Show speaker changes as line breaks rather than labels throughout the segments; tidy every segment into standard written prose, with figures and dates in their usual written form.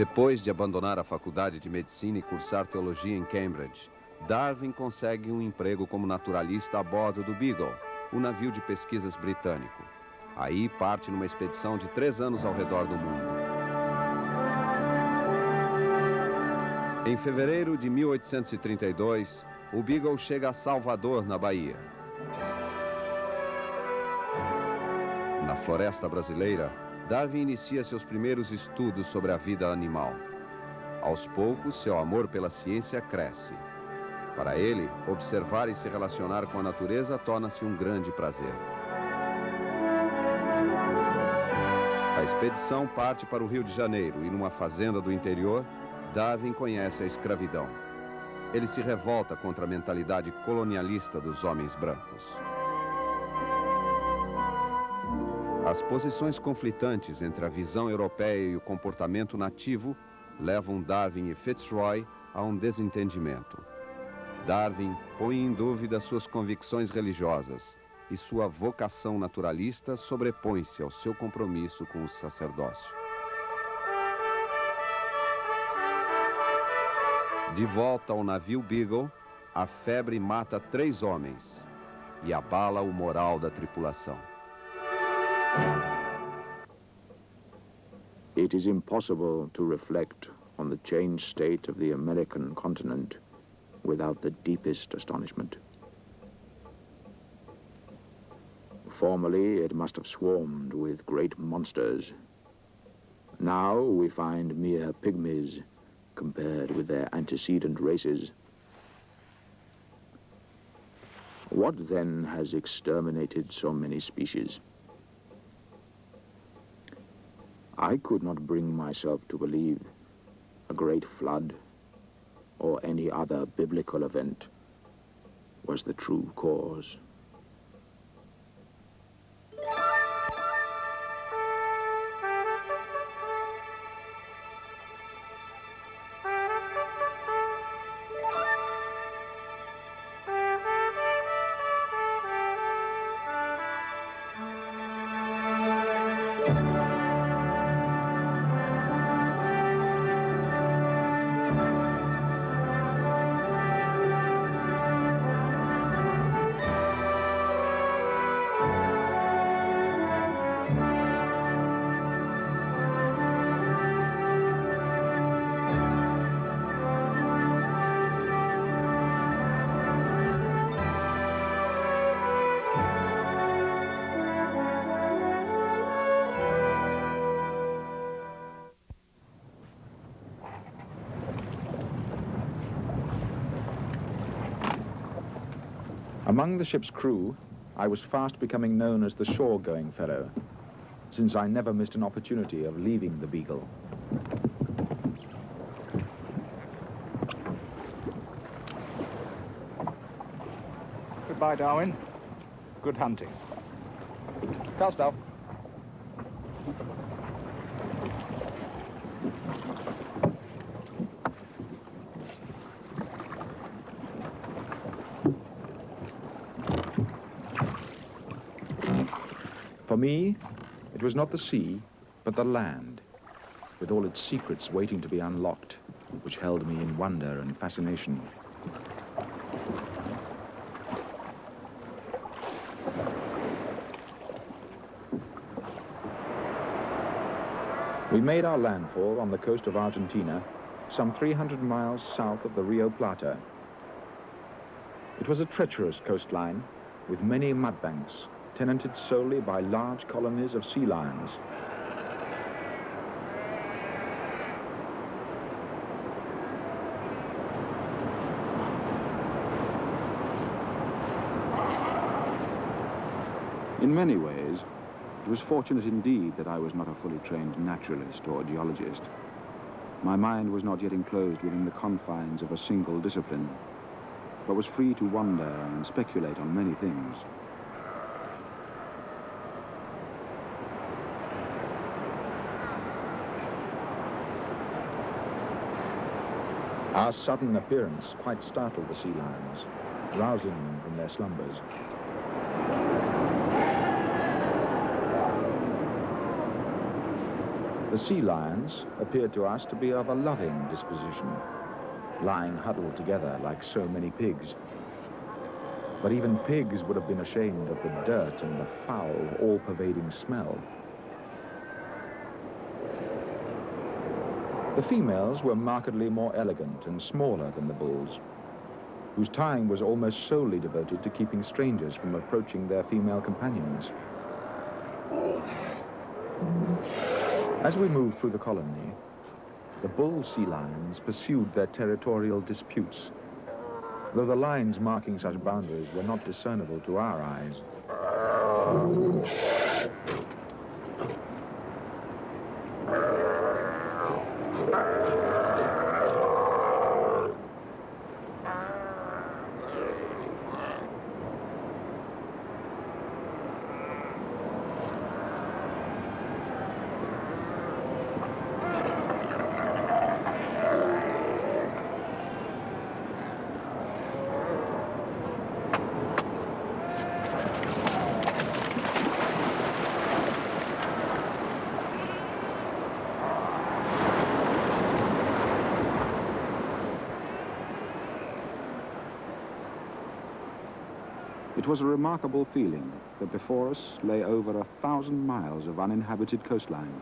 Depois de abandonar a faculdade de medicina e cursar teologia em Cambridge, Darwin consegue um emprego como naturalista a bordo do Beagle, o navio de pesquisas britânico. Aí parte numa expedição de 3 anos ao redor do mundo. Em fevereiro de 1832, o Beagle chega a Salvador, na Bahia. Na floresta brasileira, Darwin inicia seus primeiros estudos sobre a vida animal. Aos poucos, seu amor pela ciência cresce. Para ele, observar e se relacionar com a natureza torna-se um grande prazer. A expedição parte para o Rio de Janeiro e, numa fazenda do interior, Darwin conhece a escravidão. Ele se revolta contra a mentalidade colonialista dos homens brancos. As posições conflitantes entre a visão europeia e o comportamento nativo levam Darwin e Fitzroy a um desentendimento. Darwin põe em dúvida suas convicções religiosas e sua vocação naturalista sobrepõe-se ao seu compromisso com o sacerdócio. De volta ao navio Beagle, a febre mata 3 homens e abala o moral da tripulação.
It is impossible to reflect on the changed state of the American continent without the deepest astonishment. Formerly, it must have swarmed with great monsters. Now we find mere pygmies compared with their antecedent races. What then has exterminated so many species? I could not bring myself to believe a great flood or any other biblical event was the true cause.
Among the ship's crew, I was fast becoming known as the shore-going fellow, since I never missed an opportunity of leaving the Beagle.
Goodbye, Darwin. Good hunting. Cast off.
For me, it was not the sea, but the land, with all its secrets waiting to be unlocked, which held me in wonder and fascination. We made our landfall on the coast of Argentina, some 300 miles south of the Rio Plata. It was a treacherous coastline with many mudbanks, tenanted solely by large colonies of sea lions.
In many ways, it was fortunate indeed that I was not a fully trained naturalist or geologist. My mind was not yet enclosed within the confines of a single discipline, but was free to wonder and speculate on many things.
Our sudden appearance quite startled the sea lions, rousing them from their slumbers. The sea lions appeared to us to be of a loving disposition, lying huddled together like so many pigs. But even pigs would have been ashamed of the dirt and the foul, all-pervading smell. The females were markedly more elegant and smaller than the bulls, whose time was almost solely devoted to keeping strangers from approaching their female companions. As we moved through the colony, the bull sea lions pursued their territorial disputes, though the lines marking such boundaries were not discernible to our eyes.
It was a remarkable feeling that before us lay over 1,000 miles of uninhabited coastline.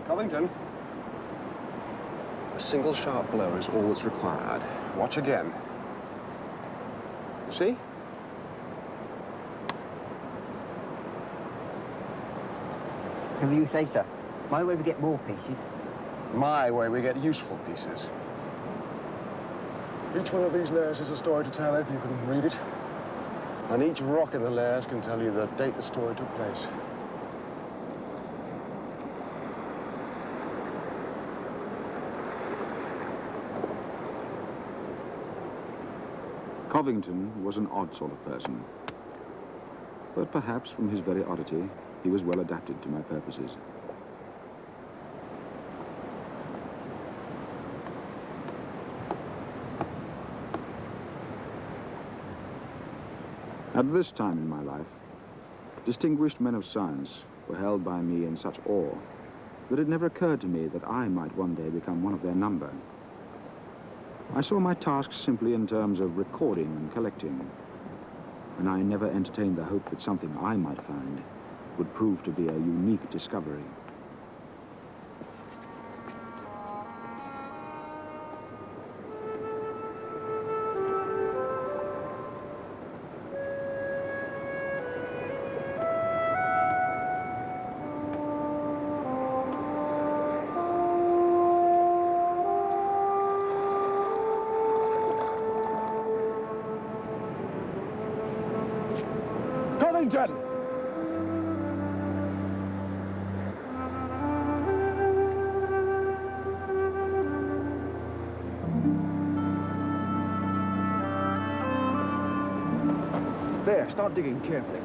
Covington. A single sharp blow is all that's required. Watch again. See?
Whatever you say, sir. My way we get more pieces.
My way, we get useful pieces. Each one of these layers is a story to tell if you can read it. And each rock in the layers can tell you the date the story took place.
Covington was an odd sort of person, but perhaps from his very oddity, he was well adapted to my purposes. At this time in my life, distinguished men of science were held by me in such awe that it never occurred to me that I might one day become one of their number. I saw my tasks simply in terms of recording and collecting, and I never entertained the hope that something I might find would prove to be a unique discovery.
Covington! There, start digging carefully.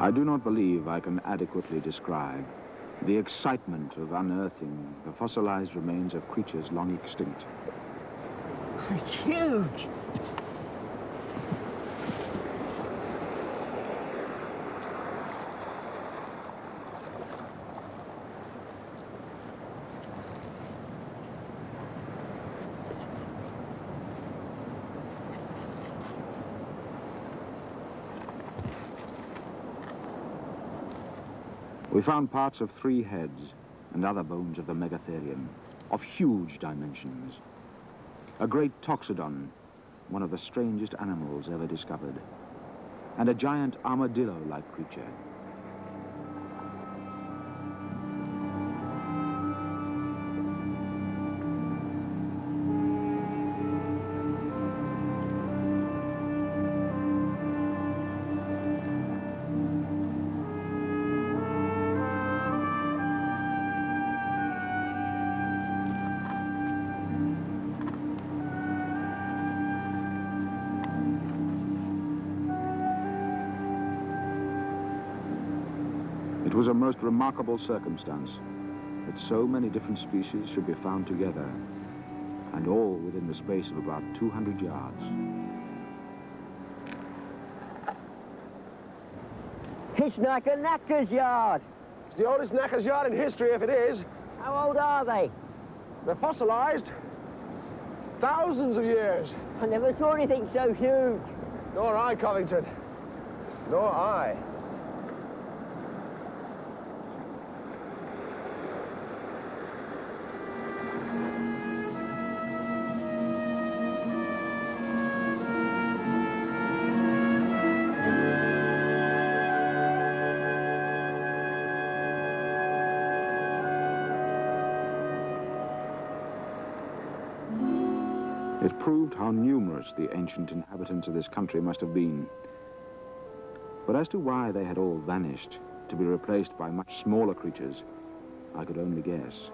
I do not believe I can adequately describe the excitement of unearthing the fossilized remains of creatures long extinct.
It's huge.
We found parts of 3 heads and other bones of the megatherium, of huge dimensions. A great toxodon, one of the strangest animals ever discovered, and a giant armadillo-like creature. It was a most remarkable circumstance that so many different species should be found together, and all within the space of about 200 yards.
It's like a knacker's yard.
It's the oldest knacker's yard in history, if it is.
How old are they?
They're fossilized. Thousands of years.
I never saw anything so huge.
Nor I, Covington. Nor I.
It proved how numerous the ancient inhabitants of this country must have been. But as to why they had all vanished, to be replaced by much smaller creatures, I could only guess.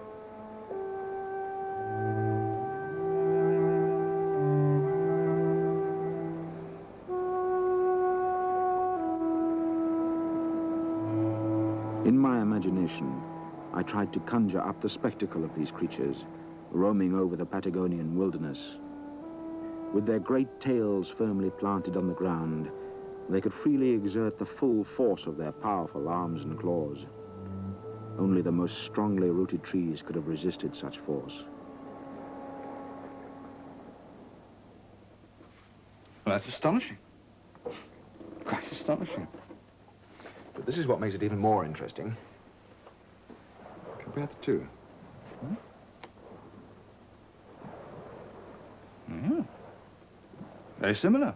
In my imagination, I tried to conjure up the spectacle of these creatures, roaming over the Patagonian wilderness. With their great tails firmly planted on the ground, they could freely exert the full force of their powerful arms and claws. Only the most strongly rooted trees could have resisted such force.
Well, that's astonishing. Quite astonishing.
But this is what makes it even more interesting. Compare the two.
Yeah. Very similar.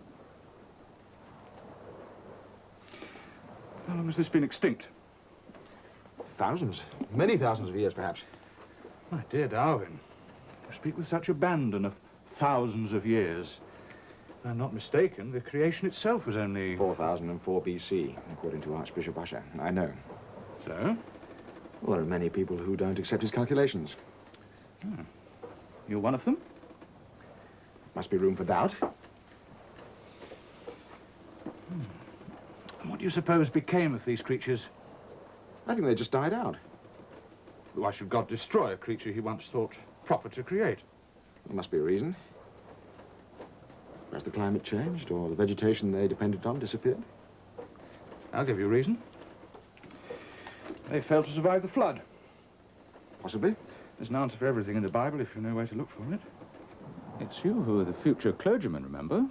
How long has this been extinct?
Thousands. Many thousands of years, perhaps.
My dear Darwin, you speak with such abandon of thousands of years. If I'm not mistaken, the creation itself was only...
4004 BC, according to Archbishop Usher. I know.
So?
Well, there are many people who don't accept his calculations.
You're one of them?
Must be room for doubt.
And what do you suppose became of these creatures?
I think they just died out.
Why should God destroy a creature he once thought proper to create?
There must be a reason. Perhaps the climate changed, or the vegetation they depended on disappeared.
I'll give you a reason. They failed to survive the flood.
Possibly.
There's an answer for everything in the Bible if you know where to look for it. It's you who are the future clergyman, remember?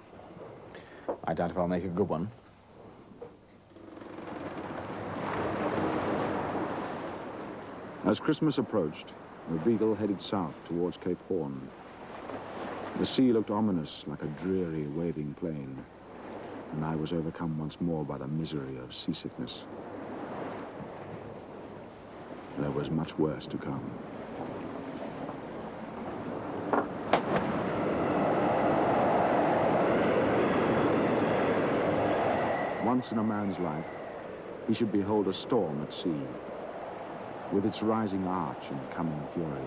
I doubt if I'll make a good one.
As Christmas approached, the Beagle headed south towards Cape Horn. The sea looked ominous, like a dreary, waving plain, and I was overcome once more by the misery of seasickness. There was much worse to come. Once in a man's life, he should behold a storm at sea, with its rising arch and coming fury.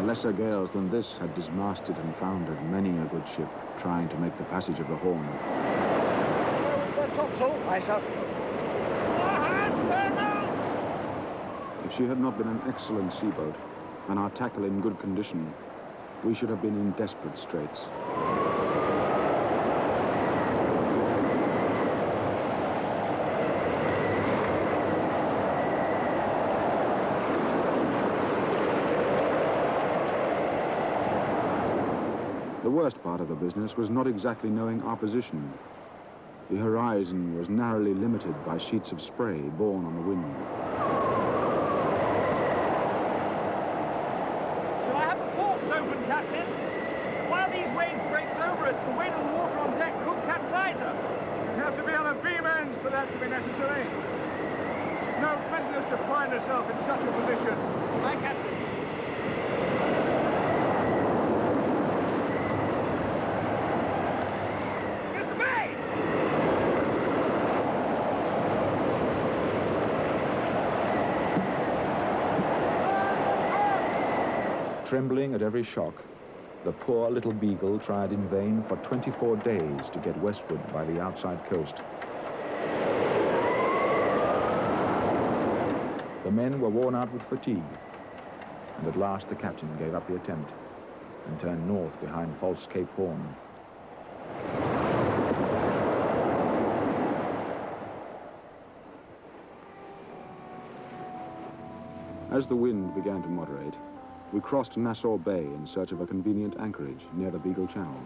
Lesser gales than this had dismasted and foundered many a good ship trying to make the passage of the Horn.
Topsail. Aye, sir.
If she had not been an excellent seaboat, and our tackle in good condition, we should have been in desperate straits. The worst part of the business was not exactly knowing our position. The horizon was narrowly limited by sheets of spray borne on the wind.
Shall I have the ports open, Captain? While these waves break over us, the weight of the water on deck could capsize her.
You have to be on a beam end for that to be necessary. It's no business to find herself in such a position.
My Captain. Mr. Bay!
Trembling at every shock, the poor little Beagle tried in vain for 24 days to get westward by the outside coast. The men were worn out with fatigue, and at last the captain gave up the attempt and turned north behind false Cape Horn.
As the wind began to moderate, we crossed Nassau Bay in search of a convenient anchorage near the Beagle Channel.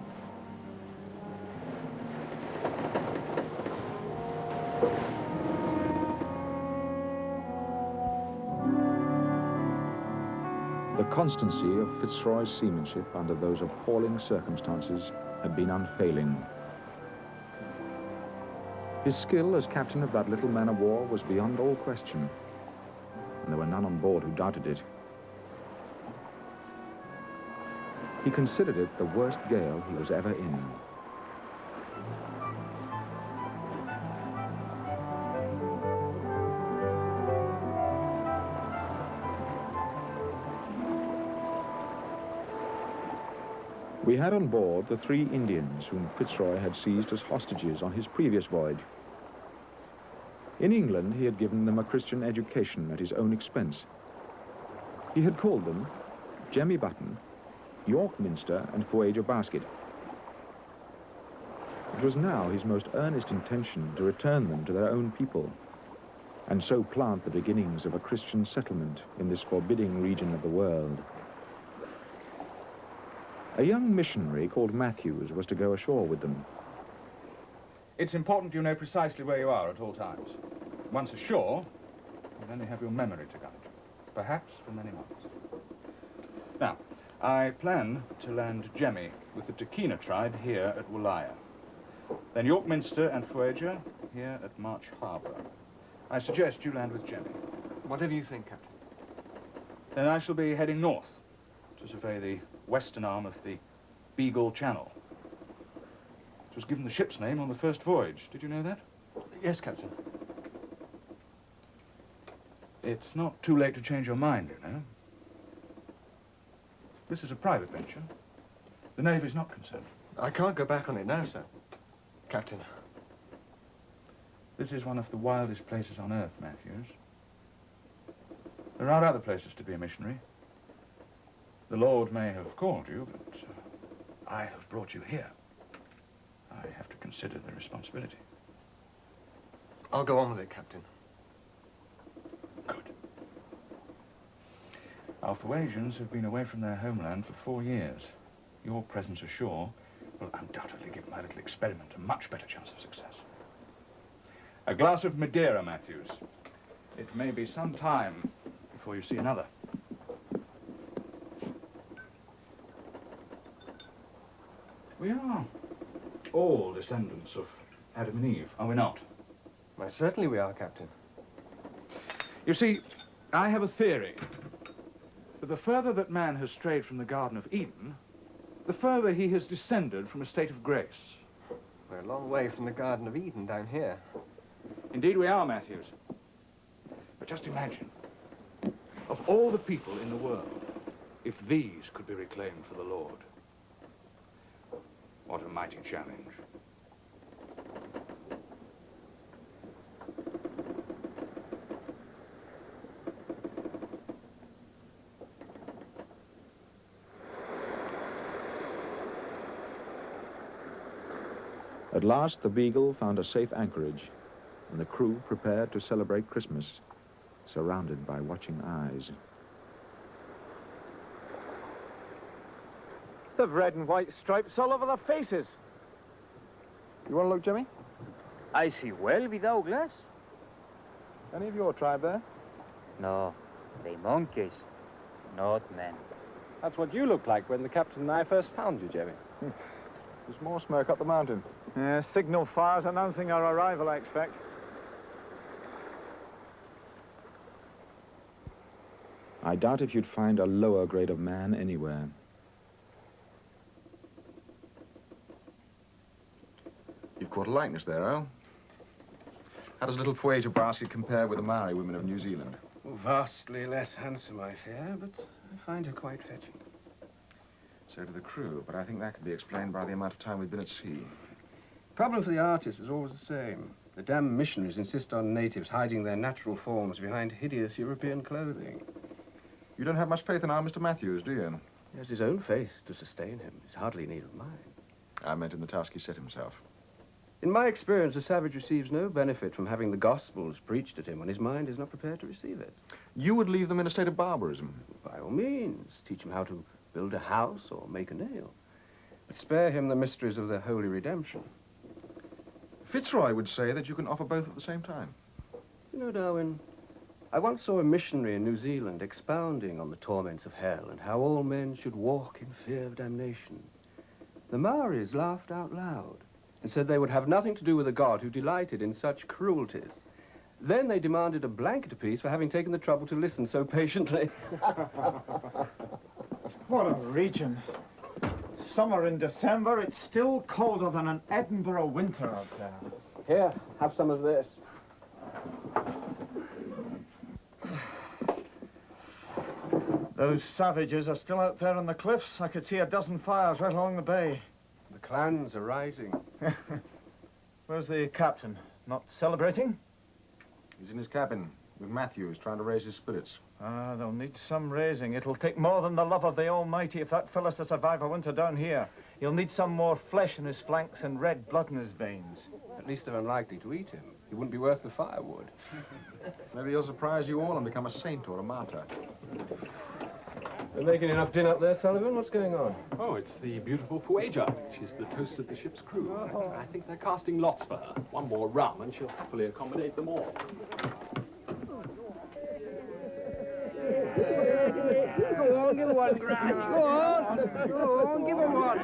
The constancy of Fitzroy's seamanship under those appalling circumstances had been unfailing. His skill as captain of that little man-of-war was beyond all question, and there were none on board who doubted it. He considered it the worst gale he was ever in. We had on board the 3 Indians whom Fitzroy had seized as hostages on his previous voyage. In England, he had given them a Christian education at his own expense. He had called them Jemmy Button, York Minster, and Voyager Basket. It was now his most earnest intention to return them to their own people, and so plant the beginnings of a Christian settlement in this forbidding region of the world. A young missionary called Matthews was to go ashore with them.
It's important you know precisely where you are at all times. Once ashore, you'll only have your memory to guide you, perhaps for many months. Now, I plan to land Jemmy with the Takina tribe here at Woollaya. Then York Minster and Voyager here at March Harbour. I suggest you land with Jemmy.
Whatever you think, Captain.
Then I shall be heading north to survey the western arm of the Beagle Channel. It was given the ship's name on the first voyage. Did you know that?
Yes, Captain.
It's not too late to change your mind, you know. This is a private venture. The Navy's not concerned.
I can't go back on it now, sir. Captain.
This is one of the wildest places on Earth, Matthews. There are other places to be a missionary. The Lord may have called you, but I have brought you here. I have to consider the responsibility.
I'll go on with it, Captain.
Good. Our Fuegians have been away from their homeland for 4 years. Your presence ashore will undoubtedly give my little experiment a much better chance of success. A glass of Madeira, Matthews. It may be some time before you see another. We are all descendants of Adam and Eve, are we not?
Why, certainly we are, Captain.
You see, I have a theory that the further that man has strayed from the Garden of Eden, the further he has descended from a state of grace.
We're a long way from the Garden of Eden down here.
Indeed we are, Matthews. But just imagine, of all the people in the world, if these could be reclaimed for the Lord. What a mighty challenge.
At last, the Beagle found a safe anchorage, and the crew prepared to celebrate Christmas, surrounded by watching eyes.
They've red and white stripes all over their faces.
You want to look, Jimmy?
I see well without glass.
Any of your tribe there?
No, they monkeys, not men.
That's what you looked like when the captain and I first found you, Jimmy.
There's more smoke up the mountain.
Signal fires announcing our arrival, I expect.
I doubt if you'd find a lower grade of man anywhere.
You've caught a likeness there, Earl. How does little voyage basket compare with the Maori women of New Zealand?
Vastly less handsome, I fear, but I find her quite fetching.
So do the crew, but I think that could be explained by the amount of time we've been at sea.
Problem for the artist is always the same. The damn missionaries insist on natives hiding their natural forms behind hideous European clothing.
You don't have much faith in our Mr. Matthews, do you?
He has his own faith to sustain him. He's hardly in need of mine.
I meant in the task he set himself.
In my experience, a savage receives no benefit from having the Gospels preached at him when his mind is not prepared to receive it.
You would leave them in a state of barbarism.
By all means, teach him how to build a house or make a nail. But spare him the mysteries of the holy redemption.
Fitzroy would say that you can offer both at the same time.
You know, Darwin, I once saw a missionary in New Zealand expounding on the torments of hell and how all men should walk in fear of damnation. The Maoris laughed out loud and said they would have nothing to do with a god who delighted in such cruelties. Then they demanded a blanket apiece for having taken the trouble to listen so patiently.
What a region. Summer in December, it's still colder than an Edinburgh winter out there.
Here, have some of this.
Those savages are still out there on the cliffs. I could see a dozen fires right along the bay.
The clans are rising.
Where's the captain? Not celebrating?
He's in his cabin with Matthews, trying to raise his spirits.
Ah, they'll need some raising. It'll take more than the love of the Almighty if that fella's to survive a winter down here. He'll need some more flesh in his flanks and red blood in his veins.
At least they're unlikely to eat him. He wouldn't be worth the firewood.
Maybe he'll surprise you all and become a saint or a martyr.
They're making enough din up there, Sullivan. What's going on?
Oh, it's the beautiful Voyager. She's the toast of the ship's crew. I think they're casting lots for her. One more rum and she'll happily accommodate them all.
Go on, give her one, Grass. Go on. Go on, give her one.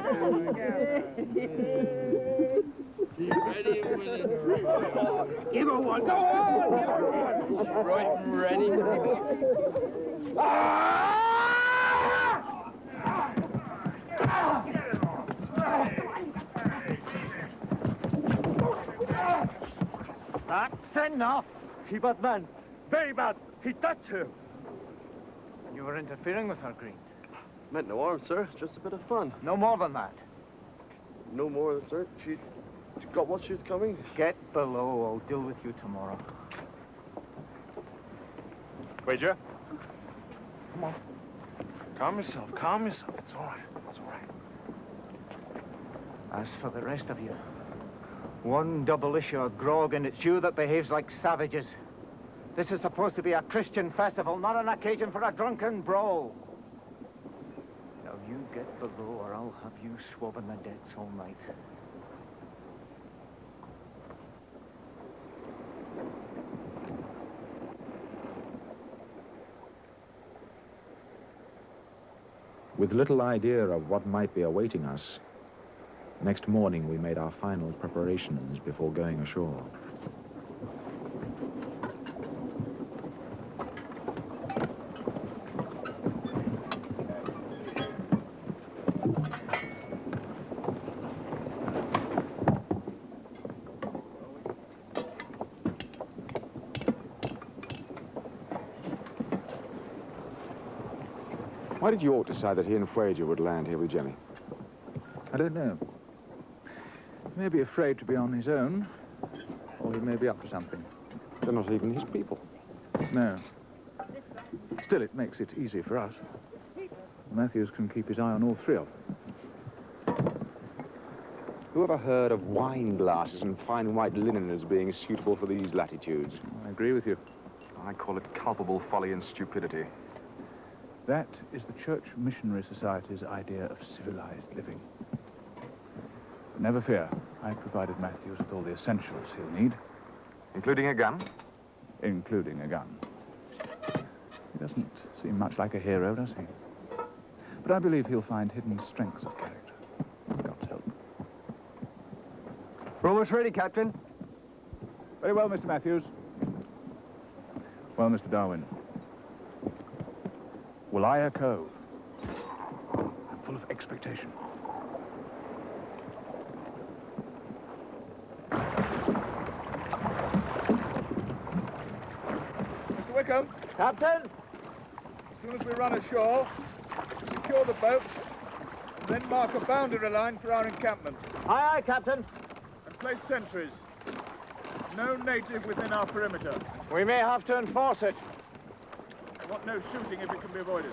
She's ready and willing. Give her one. Go on, give her one. She's right and ready.
That's enough! He bad man. Very bad. He that too. You were interfering with her, Green.
Meant no harm, sir. Just a bit of fun.
No more than that.
No more, sir. She got what she was coming.
Get below. I'll deal with you tomorrow. Wager. Come on. Calm yourself. Calm yourself. It's all right. It's all right. As for the rest of you, one double issue of grog, and it's you that behaves like savages. This is supposed to be a Christian festival, not an occasion for a drunken brawl. Now you get below, or I'll have you swabbing the decks all night.
With little idea of what might be awaiting us, next morning we made our final preparations before going ashore.
Why did York decide that he and Fraser would land here with Jemmy?
I don't know. He may be afraid to be on his own, or he may be up to something.
They're not even his people.
No. Still, it makes it easy for us. Matthews can keep his eye on all three of them.
Who ever heard of wine glasses and fine white linen as being suitable for these latitudes?
I agree with you.
I call it culpable folly and stupidity.
That is the Church Missionary Society's idea of civilized living. But never fear, I've provided Matthews with all the essentials he'll need.
Including a gun?
Including a gun. He doesn't seem much like a hero, does he? But I believe he'll find hidden strengths of character. With God's help.
We're almost ready, Captain.
Very well, Mr. Matthews. Well, Mr. Darwin. Walaya Cove. I'm full of expectation.
Mr. Wickham.
Captain?
As soon as we run ashore, secure the boats, and then mark a boundary line for our encampment.
Aye, aye, Captain.
And place sentries. No native within our perimeter.
We may have to enforce it.
I want no shooting if it can be avoided.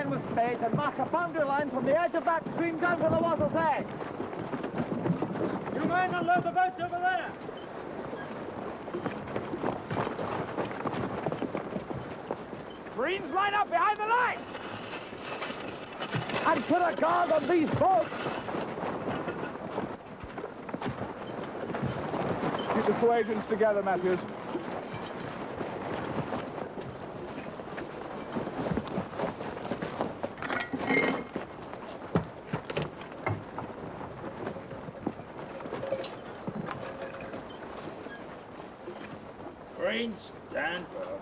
With spades and mark a boundary line from the edge of that stream down to the water's edge.
You men unload the boats over there. Marines, line up behind the line.
And put a guard on these boats.
Keep the two agents together, Matthews.
Marines, stand firm.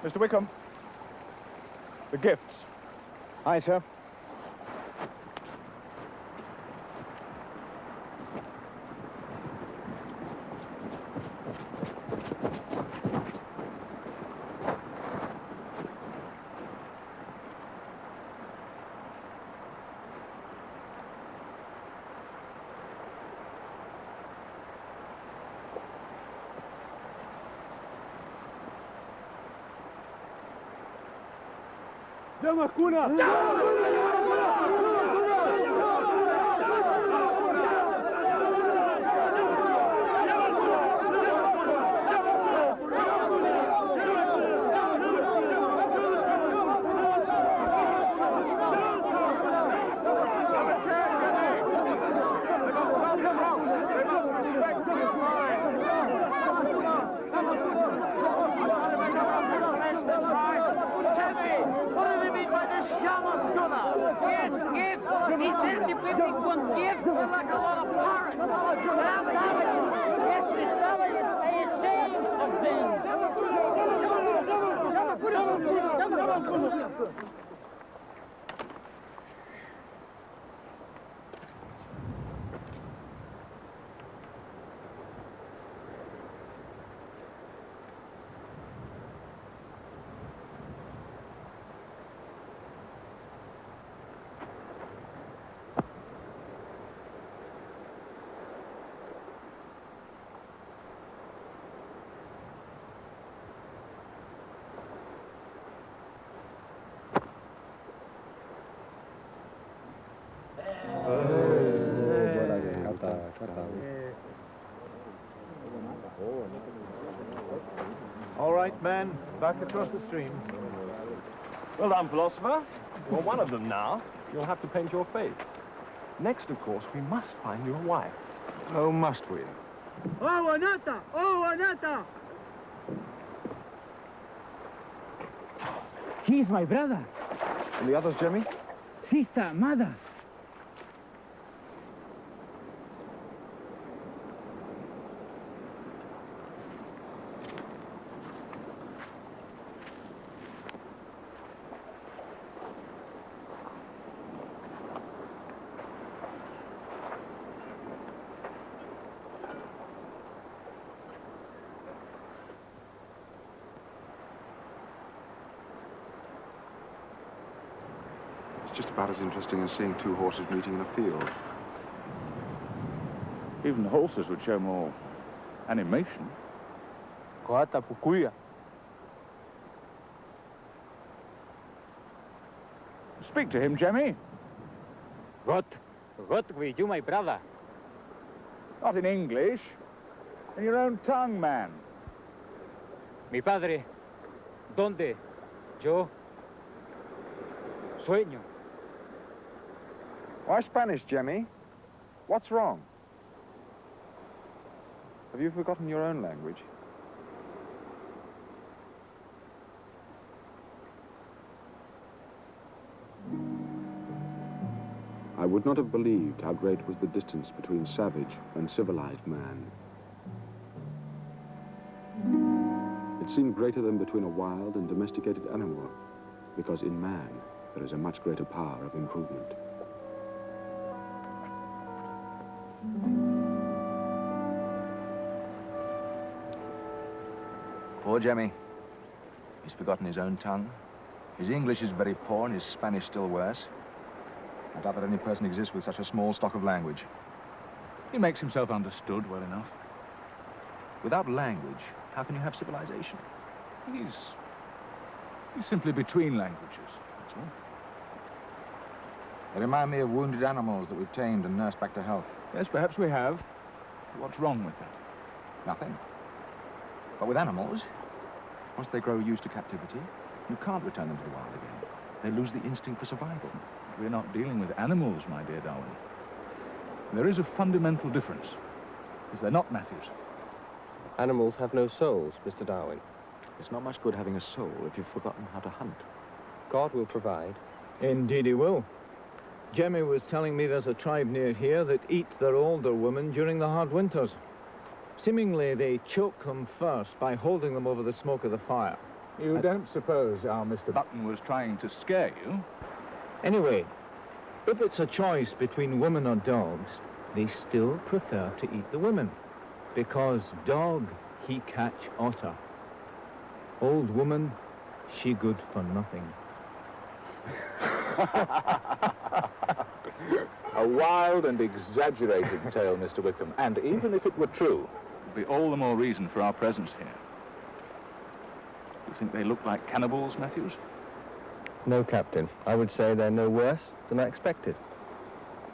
Mr. Wickham. The gifts.
Aye, sir. All right, men, back across the stream.
Well done, philosopher.
Well, one of them now. You'll have to paint your face. Next, of course, we must find your wife.
Oh, must we?
Oh, Anata! Oh, Anata!
He's my brother.
And the others, Jimmy?
Sister, mother.
It's just about as interesting as seeing two horses meeting in a field.
Even the horses would show more animation.
Coata pukuya.
Speak to him, Jemmy.
What with you, my brother?
Not in English. In your own tongue, man.
Mi padre. ¿Dónde? Yo. Sueño.
Why Spanish, Jemmy? What's wrong? Have you forgotten your own language? I would not have believed how great was the distance between savage and civilized man. It seemed greater than between a wild and domesticated animal, because in man there is a much greater power of improvement.
Poor Jemmy. He's forgotten his own tongue. His English is very poor and his Spanish still worse. I doubt that any person exists with such a small stock of language.
He makes himself understood well enough.
Without language, how can you have civilization?
He's simply between languages, that's all.
They remind me of wounded animals that we've tamed and nursed back to health.
Yes, perhaps we have. What's wrong with that?
Nothing. But with animals, once they grow used to captivity, you can't return them to the wild again. They lose the instinct for survival.
We're not dealing with animals, my dear Darwin. There is a fundamental difference. Is there not, Matthews?
Animals have no souls, Mr. Darwin.
It's not much good having a soul if you've forgotten how to hunt.
God will provide.
Indeed he will. Jemmy was telling me there's a tribe near here that eat their older women during the hard winters. Seemingly they choke them first by holding them over the smoke of the fire.
You don't suppose our Mr. Button was trying to scare you?
Anyway, if it's a choice between women or dogs, they still prefer to eat the women. Because dog, he catch otter. Old woman, she good for nothing.
A wild and exaggerated tale, Mr. Wickham, and even if it were true, it would be all the more reason for our presence here. You think they look like cannibals, Matthews?
No, Captain. I would say they're no worse than I expected.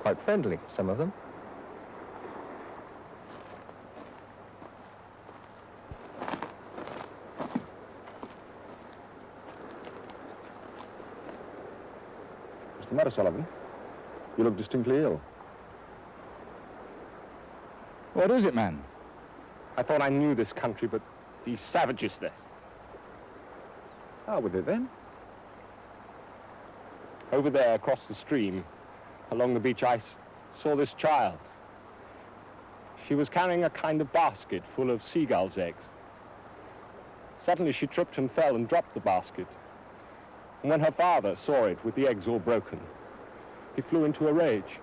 Quite friendly, some of them.
What's the matter, Sullivan? You look distinctly ill.
What is it, man?
I thought I knew this country, but these savages this.
How with it then?
Over there, across the stream, along the beach, I saw this child. She was carrying a kind of basket full of seagull's eggs. Suddenly she tripped and fell and dropped the basket. And when her father saw it with the eggs all broken, he flew into a rage.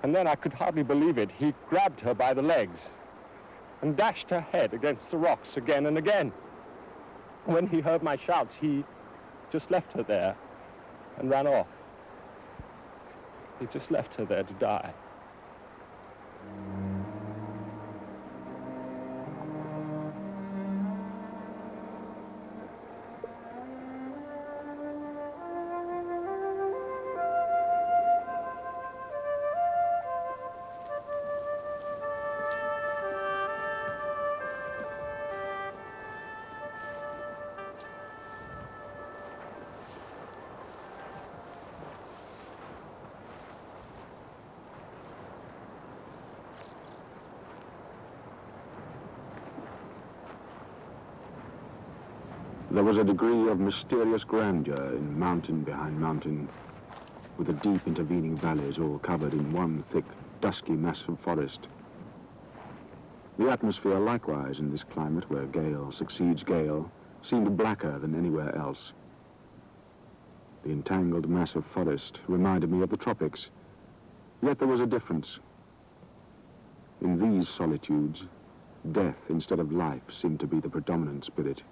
And then, I could hardly believe it, he grabbed her by the legs and dashed her head against the rocks again and again. When he heard my shouts, he just left her there and ran off. He just left her there to die.
There was a degree of mysterious grandeur in mountain behind mountain, with the deep intervening valleys all covered in one thick, dusky mass of forest. The atmosphere likewise in this climate where gale succeeds gale seemed blacker than anywhere else. The entangled mass of forest reminded me of the tropics, yet there was a difference. In these solitudes, death instead of life seemed to be the predominant spirit.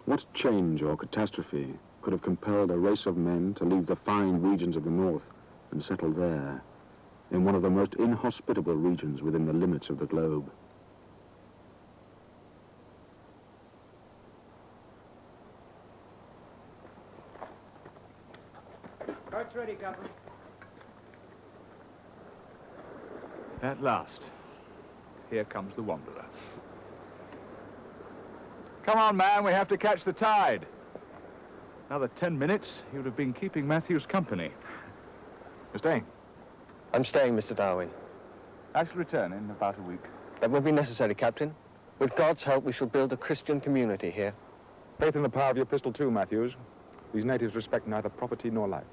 What change or catastrophe could have compelled a race of men to leave the fine regions of the north and settle there, in one of the most inhospitable regions within the limits of the globe?
Cart's ready, Captain.
At last, here comes the wanderer. Come on, man, we have to catch the tide. Another 10 minutes, he would have been keeping Matthews company. You're staying?
I'm staying, Mr. Darwin.
I shall return in about a week.
That won't be necessary, Captain. With God's help, we shall build a Christian community here.
Faith in the power of your pistol too, Matthews. These natives respect neither property nor life.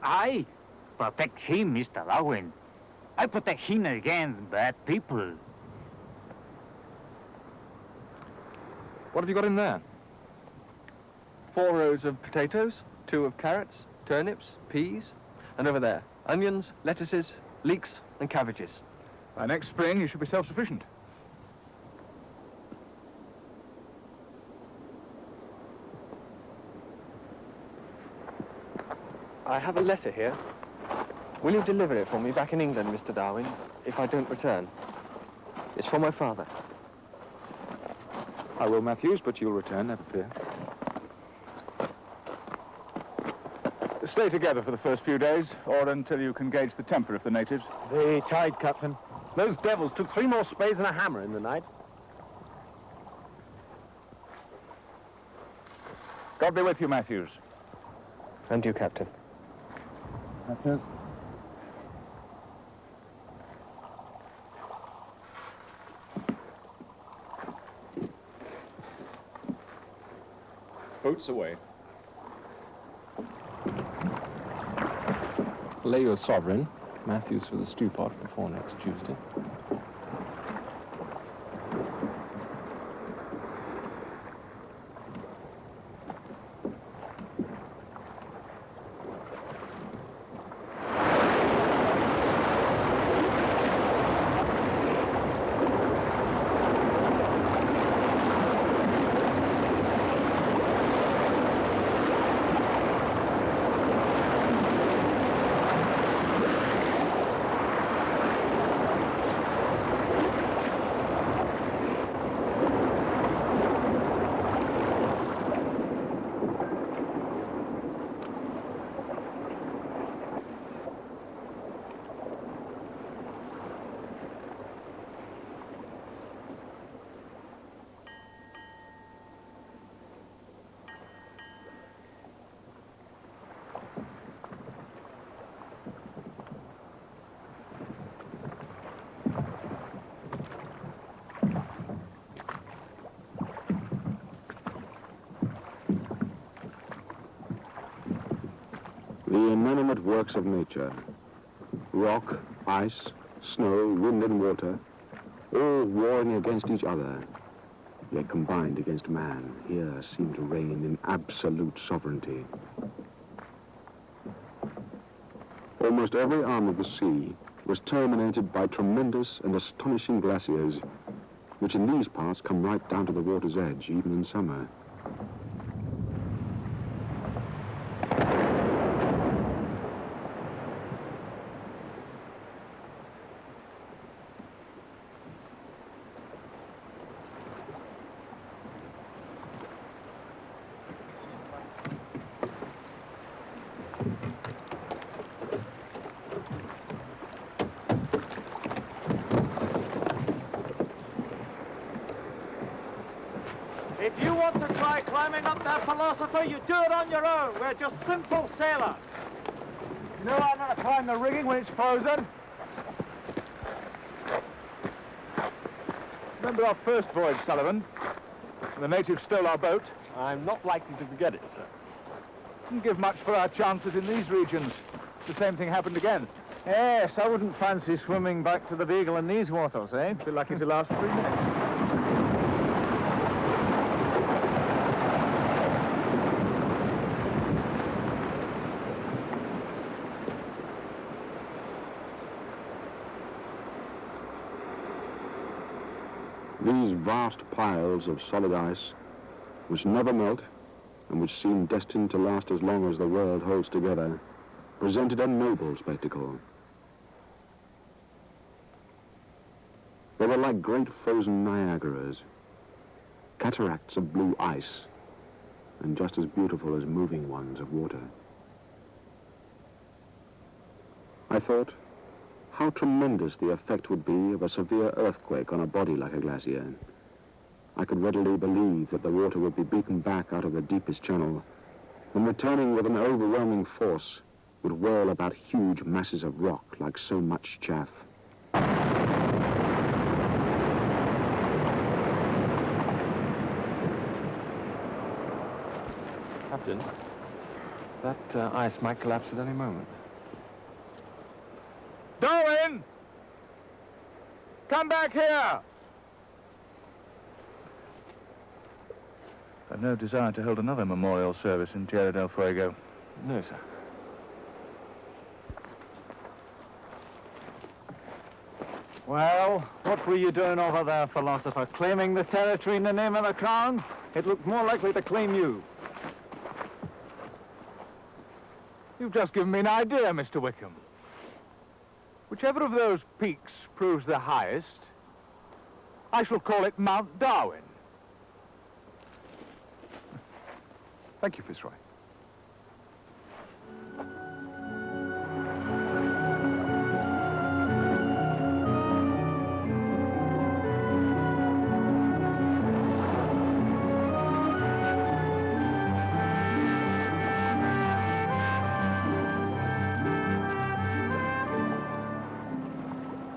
I protect him, Mr. Darwin. I protect him against bad people.
What have you got in there?
4 rows of potatoes, 2 of carrots, turnips, peas, and over there, onions, lettuces, leeks, and cabbages.
By next spring, you should be self-sufficient.
I have a letter here. Will you deliver it for me back in England, Mr. Darwin, if I don't return? It's for my father.
I will, Matthews, but you'll return, never fear.
Stay together for the first few days, or until you can gauge the temper of the natives.
The tide, Captain. Those devils took 3 more spades and a hammer in the night.
God be with you, Matthews.
And you, Captain.
Matthews.
Boats away.
Lay your sovereign, Matthews, for the stew pot before next Tuesday.
The inanimate works of nature, rock, ice, snow, wind and water, all warring against each other, yet combined against man, here seem to reign in absolute sovereignty. Almost every arm of the sea was terminated by tremendous and astonishing glaciers, which in these parts come right down to the water's edge, even in summer.
If you want to try climbing up that philosopher, you do it on your own. We're just simple sailors.
You know I'm going to climb the rigging when it's frozen. Remember our first voyage, Sullivan? The natives stole our boat. I'm not likely to forget it, sir. Didn't give much for our chances in these regions. The same thing happened again.
Yes, I wouldn't fancy swimming back to the Beagle in these waters, eh?
Be lucky to last 3 minutes.
These vast piles of solid ice, which never melt and which seem destined to last as long as the world holds together, presented a noble spectacle. They were like great frozen Niagaras, cataracts of blue ice, and just as beautiful as moving ones of water. I thought, how tremendous the effect would be of a severe earthquake on a body like a glacier. I could readily believe that the water would be beaten back out of the deepest channel, and returning with an overwhelming force, would whirl about huge masses of rock like so much chaff.
Captain, that ice might collapse at any moment.
Darwin! Come back here! I've no desire to hold another memorial service in Tierra del Fuego.
No, sir.
Well, what were you doing over there, philosopher? Claiming the territory in the name of the crown? It looked more likely to claim you.
You've just given me an idea, Mr. Wickham. Whichever of those peaks proves the highest, I shall call it Mount Darwin. Thank you, Fitzroy.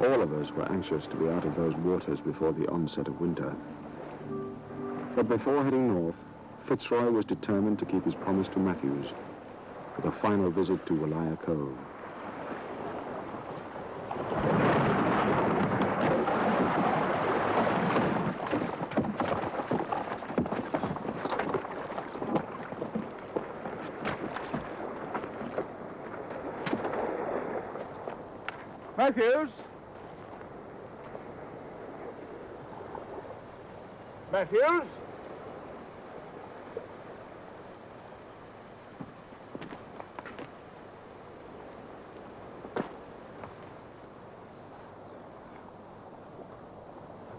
All of us were anxious to be out of those waters before the onset of winter. But before heading north, Fitzroy was determined to keep his promise to Matthews with a final visit to Walaya Cove.
Matthews? Matthews?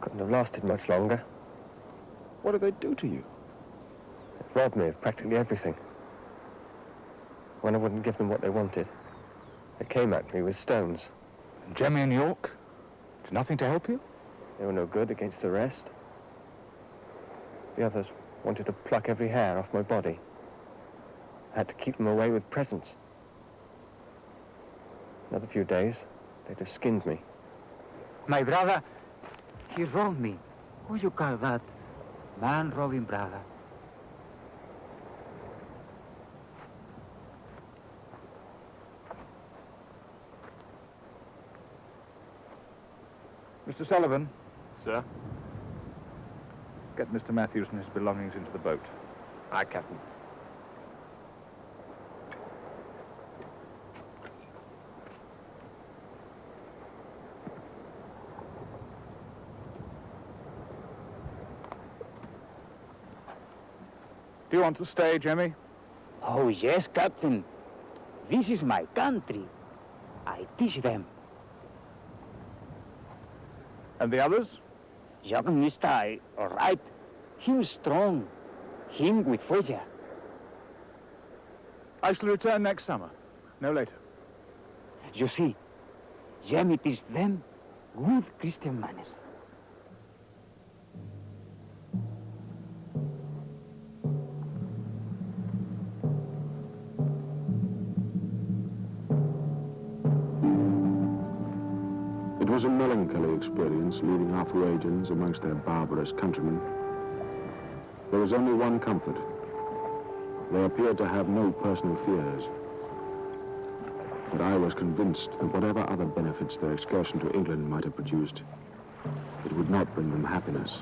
Couldn't have lasted much longer.
What did they do to you?
They robbed me of practically everything. When I wouldn't give them what they wanted, they came at me with stones.
Jemmy and York? Did nothing to help you?
They were no good against the rest. The others wanted to pluck every hair off my body. I had to keep them away with presents. Another few days, they'd have skinned me.
My brother, he robbed me. Who you call that? Man robbing brother.
Mr. Sullivan?
Sir?
Get Mr. Matthews and his belongings into the boat.
Aye, Captain.
Do you want to stay, Jemmy?
Oh, yes, Captain. This is my country. I teach them.
And the others?
Young Mister, all right. Him strong. Him with fire.
I shall return next summer. No later.
You see, Jemmy teach them good Christian manners.
It was a melancholy experience leaving our Fuegians amongst their barbarous countrymen. There was only one comfort. They appeared to have no personal fears. But I was convinced that whatever other benefits their excursion to England might have produced, it would not bring them happiness.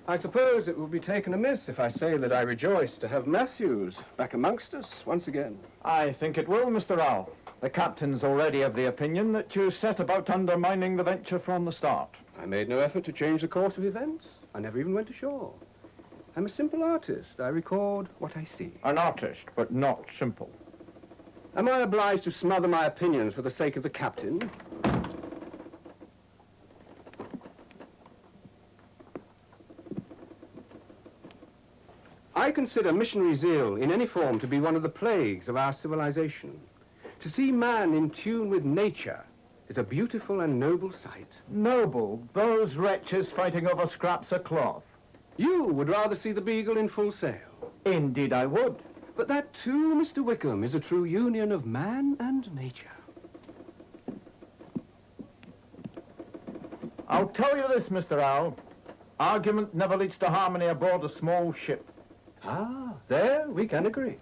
I suppose it will be taken amiss if I say that I rejoice to have Matthews back amongst us once again.
I think it will, Mr. Rowell. The captain's already of the opinion that you set about undermining the venture from the start.
I made no effort to change the course of events. I never even went ashore. I'm a simple artist. I record what I see.
An artist, but not simple.
Am I obliged to smother my opinions for the sake of the captain? I consider missionary zeal in any form to be one of the plagues of our civilization. To see man in tune with nature is a beautiful and noble sight.
Noble? Those wretches fighting over scraps of cloth.
You would rather see the Beagle in full sail.
Indeed I would.
But that too, Mr. Wickham, is a true union of man and nature.
I'll tell you this, Mr. Rowell. Argument never leads to harmony aboard a small ship.
Ah, there we can agree.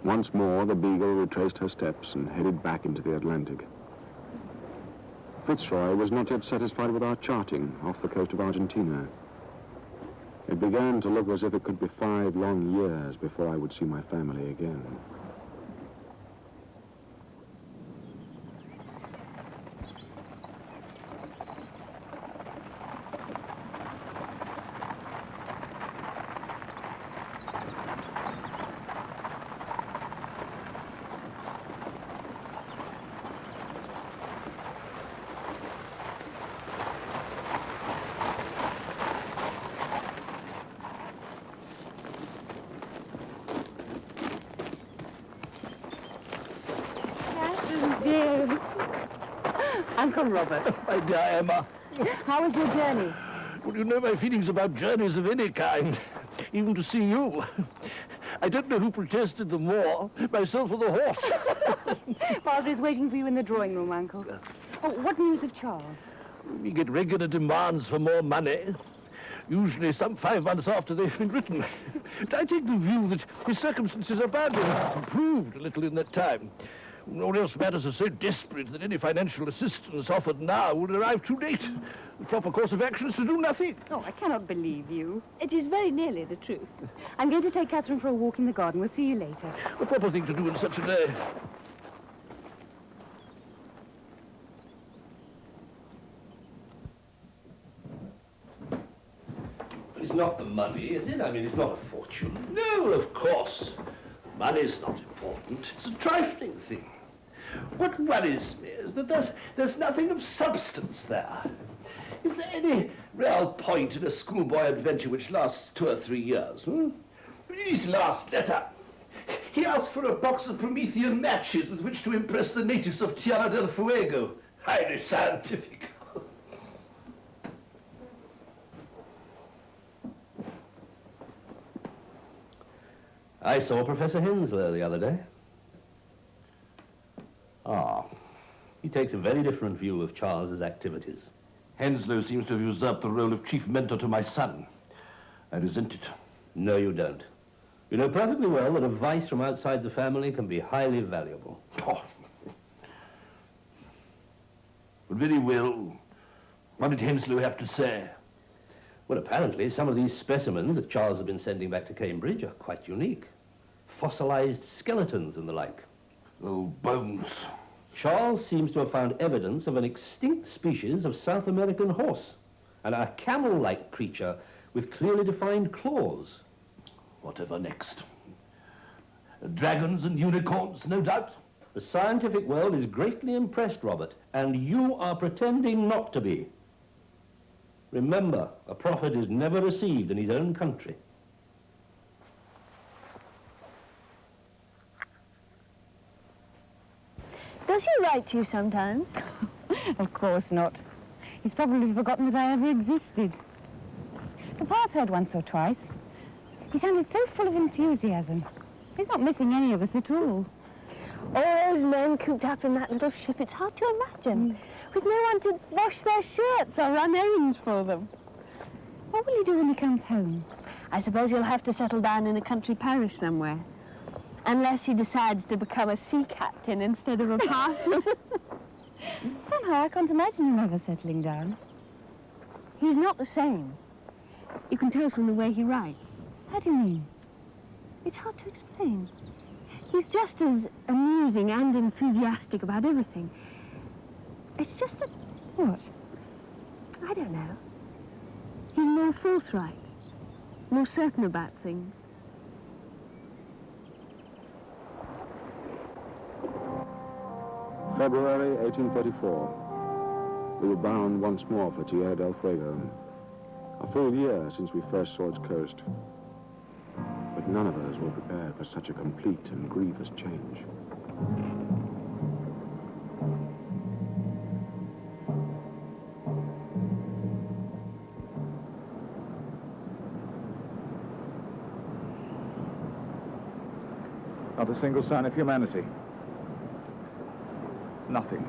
Once more, the Beagle retraced her steps and headed back into the Atlantic. Fitzroy was not yet satisfied with our charting off the coast of Argentina. It began to look as if it could be 5 long years before I would see my family again.
Dearest. Uncle Robert.
My dear Emma.
How was your journey?
Well, you know my feelings about journeys of any kind, even to see you. I don't know who protested the more, myself or the horse.
Father is waiting for you in the drawing room, Uncle. Oh, what news of Charles?
We get regular demands for more money, usually some 5 months after they've been written. But I take the view that his circumstances are badly improved a little in that time. All else matters are so desperate that any financial assistance offered now would arrive too late. The proper course of action is to do nothing.
Oh, I cannot believe you. It is very nearly the truth. I'm going to take Catherine for a walk in the garden. We'll see you later.
A proper thing to do in such a day.
It's not the money, is it? I mean, it's not a fortune. No, of course. Money's not important. It's a trifling thing. What worries me is that there's nothing of substance there. Is there any real point in a schoolboy adventure which lasts 2 or 3 years? His last letter. He asked for a box of Promethean matches with which to impress the natives of Tierra del Fuego. Highly scientific. I saw Professor Henslow the other day. Ah, he takes a very different view of Charles's activities. Henslow seems to have usurped the role of chief mentor to my son. I resent it. No, you don't. You know perfectly well that advice from outside the family can be highly valuable. Oh. But very well. What did Henslow have to say? Well, apparently some of these specimens that Charles has been sending back to Cambridge are quite unique. Fossilized skeletons and the like. Oh, bones. Charles seems to have found evidence of an extinct species of South American horse, and a camel-like creature with clearly defined claws. Whatever next? Dragons and unicorns, no doubt. The scientific world is greatly impressed, Robert, and you are pretending not to be. Remember, a prophet is never received in his own country.
Does he write to you sometimes?
Of course not. He's probably forgotten that I ever existed. Papa's heard once or twice. He sounded so full of enthusiasm. He's not missing any of us at all.
All those men cooped up in that little ship, it's hard to imagine. With no one to wash their shirts or run errands for them.
What will he do when he comes home?
I suppose you'll have to settle down in a country parish somewhere. Unless he decides to become a sea captain instead of a parson.
Somehow I can't imagine him ever settling down.
He's not the same. You can tell from the way he writes.
How do you mean?
It's hard to explain. He's just as amusing and enthusiastic about everything. It's just that...
What?
I don't know. He's more forthright, more certain about things.
February 1834. We were bound once more for Tierra del Fuego. A full year since we first saw its coast. But none of us were prepared for such a complete and grievous change.
Not a single sign of humanity. Nothing.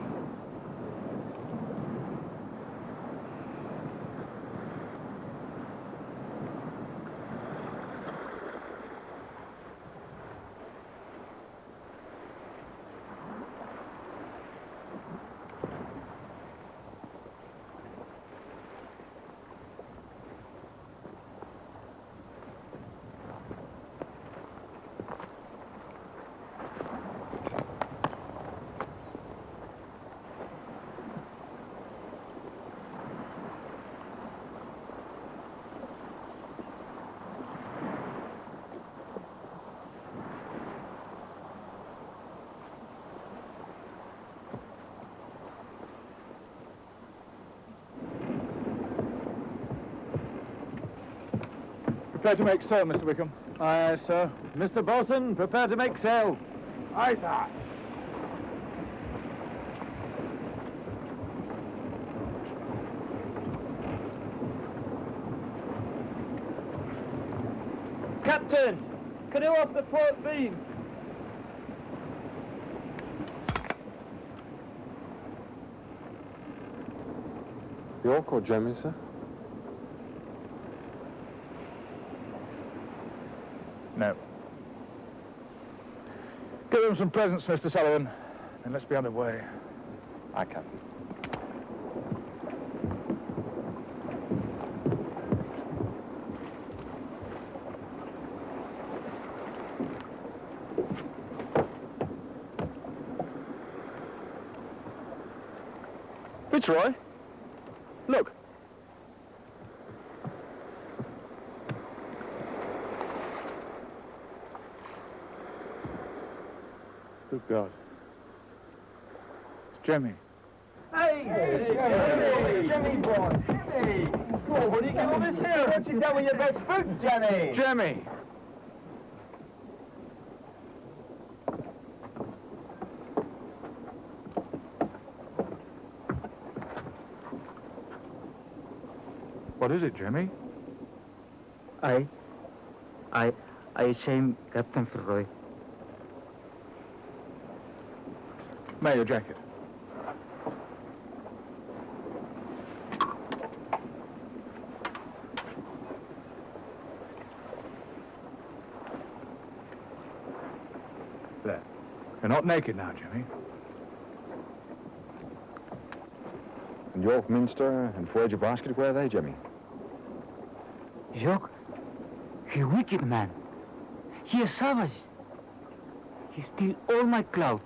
Prepare to make sail, Mr. Wickham.
Aye, sir. Mr. Bosun, prepare to make sail.
Aye, sir.
Captain, canoe off the port beam.
York or Jemmy, sir?
No. Give him some presents, Mr. Sullivan, and let's be on the way.
Aye, Captain.
Fitzroy, look. Good God. It's Jemmy.
Hey, Jemmy boy. Hey, go, what are you getting all this here? What you done with your best boots, Jemmy?
Jemmy. What is it, Jemmy?
I shame Captain Fitzroy.
May, your jacket. There. You're not naked now, Jimmy.
And York Minster and Voyage basket, where are they, Jimmy?
York, he wicked man. He is savage. He steal all my clothes.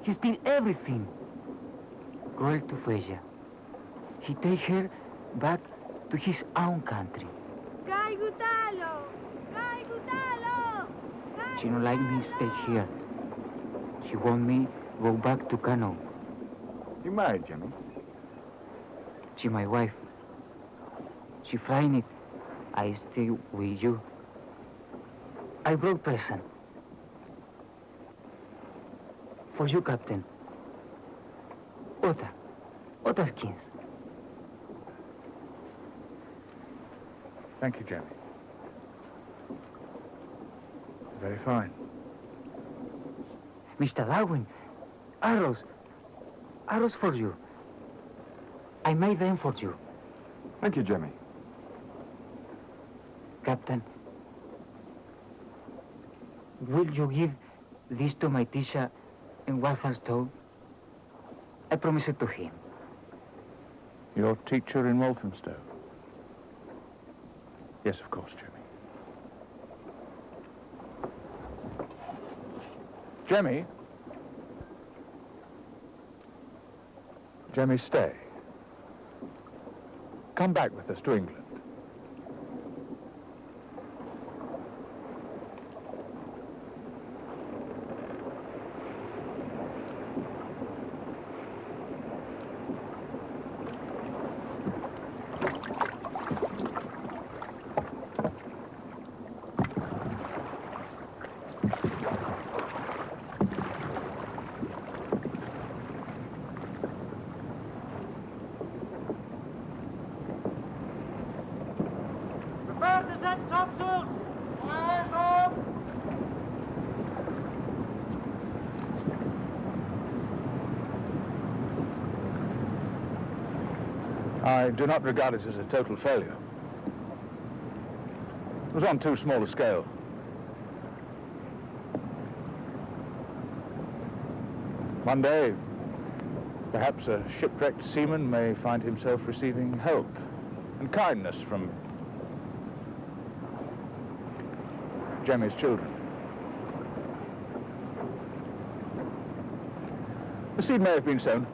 He steal everything. Girl to Freya. He take her back to his own country. She don't like me stay here. She want me go back to Kano.
You married, Jimmy?
She my wife. She frightened. I stay with you. I brought present. For you, Captain. Other skins.
Thank you, Jemmy. Very fine.
Mr. Darwin, arrows. Arrows for you. I made them for you.
Thank you, Jemmy.
Captain, will you give this to my teacher in Walthamstow? I promise it to him.
Your teacher in Walthamstow? Yes, of course, Jemmy. Jemmy? Jemmy, stay. Come back with us to England.
Prepare to set topsails! Fires up!
I do not regard it as a total failure. It was on too small a scale. One day, perhaps a shipwrecked seaman may find himself receiving help and kindness from Jemmy's children. The seed may have been sown.